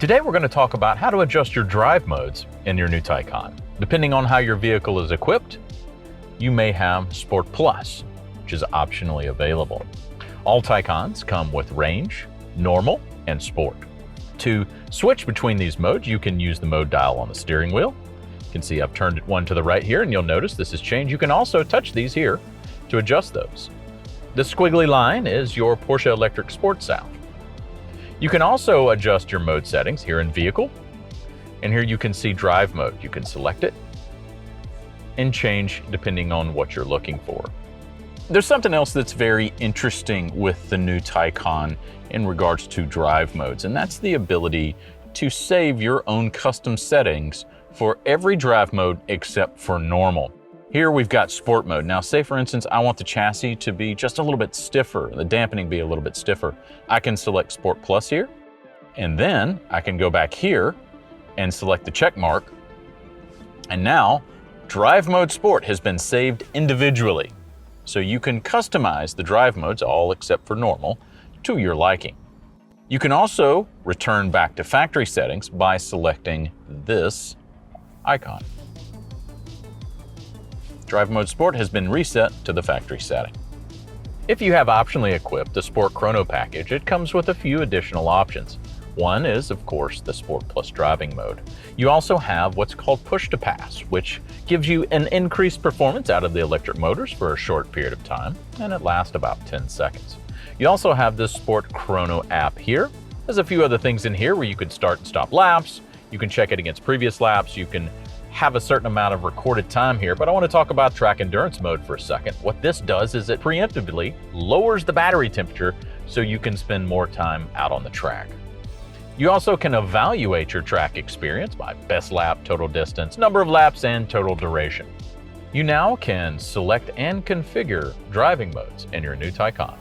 Today we're going to talk about how to adjust your drive modes in your new Taycan. Depending on how your vehicle is equipped, you may have Sport Plus, which is optionally available. All Taycans come with range, normal, and sport. To switch between these modes, you can use the mode dial on the steering wheel. You can see I've turned one to the right here, and you'll notice this has changed. You can also touch these here to adjust those. The squiggly line is your Porsche electric sport sound. You can also adjust your mode settings here in Vehicle, and here you can see Drive Mode. You can select it and change depending on what you're looking for. There's something else that's very interesting with the new Taycan in regards to drive modes, and that's the ability to save your own custom settings for every drive mode except for normal. Here we've got sport mode. Now say for instance, I want the chassis to be just a little bit stiffer, the dampening be a little bit stiffer. I can select Sport Plus here, and then I can go back here and select the check mark. And now Drive Mode Sport has been saved individually. So you can customize the drive modes, all except for normal, to your liking. You can also return back to factory settings by selecting this icon. Drive Mode Sport has been reset to the factory setting. If you have optionally equipped the Sport Chrono package, it comes with a few additional options. One is, of course, the Sport Plus driving mode. You also have what's called Push to Pass, which gives you an increased performance out of the electric motors for a short period of time, and it lasts about 10 seconds. You also have the Sport Chrono app here. There's a few other things in here where you can start and stop laps. You can check it against previous laps. You can have a certain amount of recorded time here, but I want to talk about track endurance mode for a second. What this does is it preemptively lowers the battery temperature so you can spend more time out on the track. You also can evaluate your track experience by best lap, total distance, number of laps, and total duration. You now can select and configure driving modes in your new Taycan.